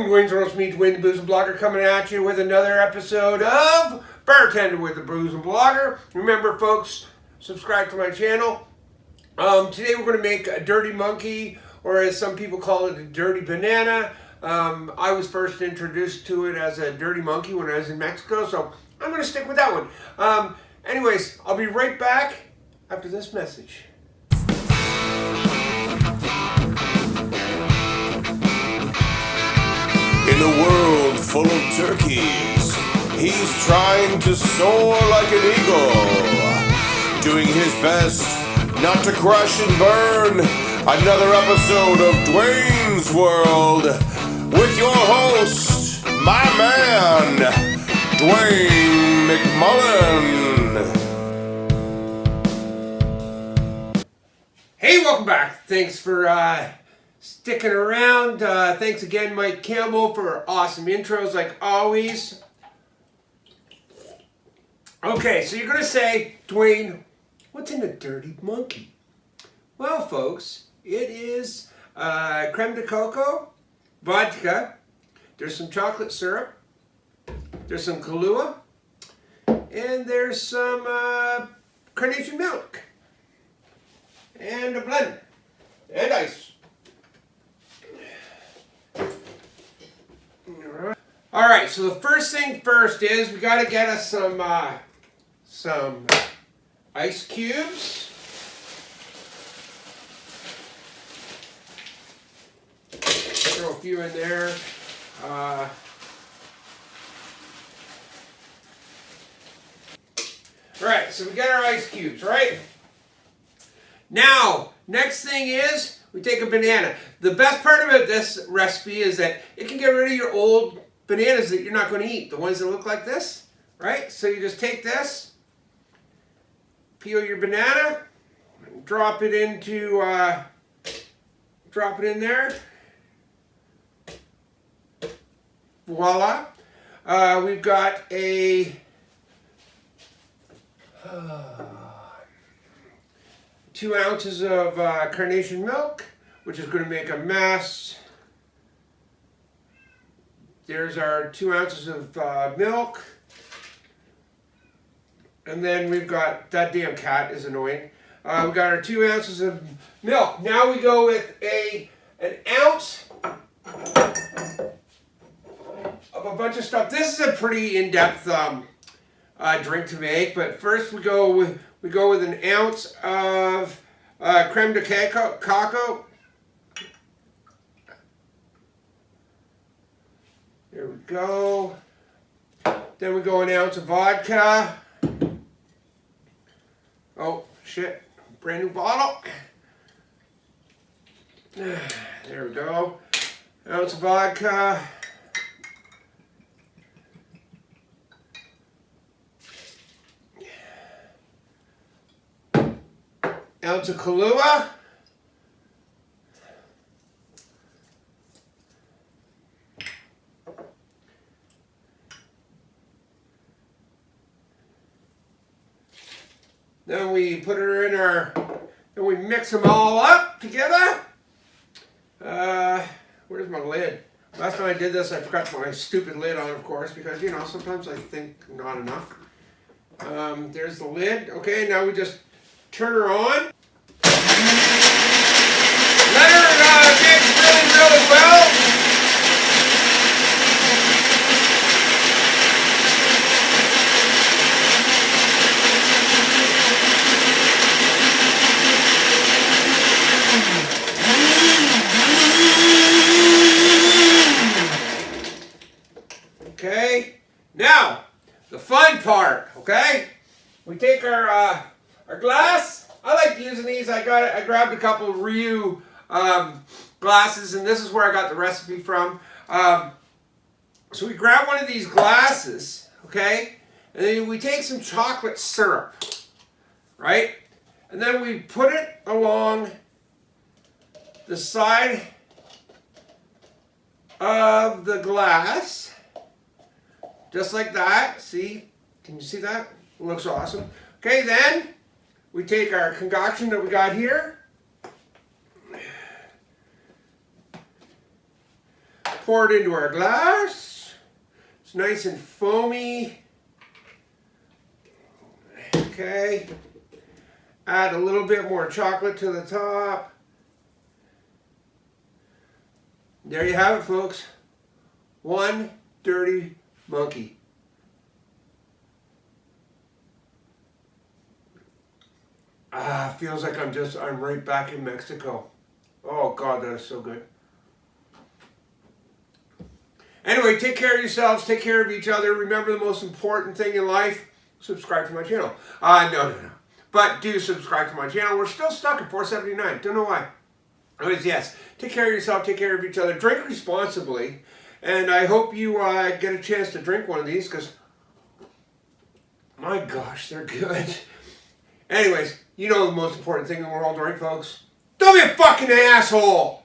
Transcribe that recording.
Dwayne's Roast Me, Dwayne the Boozin Blogger, coming at you with another episode of Bartending with the Boozin Blogger. Remember, folks, subscribe to my channel. Today we're going to make a dirty monkey, or as some people call it, a dirty banana. I was first introduced to it as a dirty monkey when I was in Mexico, so I'm going to stick with that one. Anyways, I'll be right back after this message. In a world full of turkeys, he's trying to soar like an eagle, doing his best not to crush and burn. Another episode of Dwayne's World with your host, my man, Dwayne McMullen. Hey, welcome back. Thanks for sticking around. Thanks again, Mike Campbell, for awesome intros like always. Okay, so you're going to say, Dwayne, what's in a dirty monkey? Well, folks, it is creme de cocoa, vodka, there's some chocolate syrup, there's some kahlua, and there's some carnation milk, and a blender, and ice. All right, so the first thing first is we got to get us some ice cubes. Throw a few in there. All right, so we got our ice cubes, right? Now, next thing is we take a banana. The best part about this recipe is that it can get rid of your old bananas that you're not going to eat, the ones that look like this, right? So you just take this, peel your banana, drop it in there. Voila. We've got a 2 ounces of carnation milk, which is going to make a mess. There's our 2 ounces of milk. And then we've got, that damn cat is annoying. We've got our 2 ounces of milk. Now we go with an ounce of a bunch of stuff. This is a pretty in-depth drink to make, but first we go with an ounce of creme de cacoa. There we go. Then we go an ounce of vodka. Oh, shit. Brand new bottle. There we go. Ounce of vodka. Ounce of kahlua. Then we put her in then we mix them all up together. Where's my lid? Last time I did this, I forgot my stupid lid on, of course, because, you know, sometimes I think not enough. There's the lid. Okay, now we just turn her on. Let her mix really well. Okay, now the fun part. Okay, we take our glass. I like using these. I grabbed a couple of Ryu glasses, and this is where I got the recipe from. So we grab one of these glasses, okay, and then we take some chocolate syrup, right, and then we put it along the side of the glass. Just like that. See? Can you see that? It looks awesome. Okay, then we take our concoction that we got here, pour it into our glass. It's nice and foamy. Okay. Add a little bit more chocolate to the top. There you have it, folks. One dirty monkey. Feels like I'm right back in Mexico. Oh God, that is so good. Anyway, take care of yourselves, take care of each other. Remember the most important thing in life, subscribe to my channel. No. But do subscribe to my channel. We're still stuck at 479. Don't know why. Anyways, yes, take care of yourself, take care of each other. Drink responsibly. And I hope you get a chance to drink one of these because, my gosh, they're good. Anyways, you know the most important thing in the world, right, folks? Don't be a fucking asshole!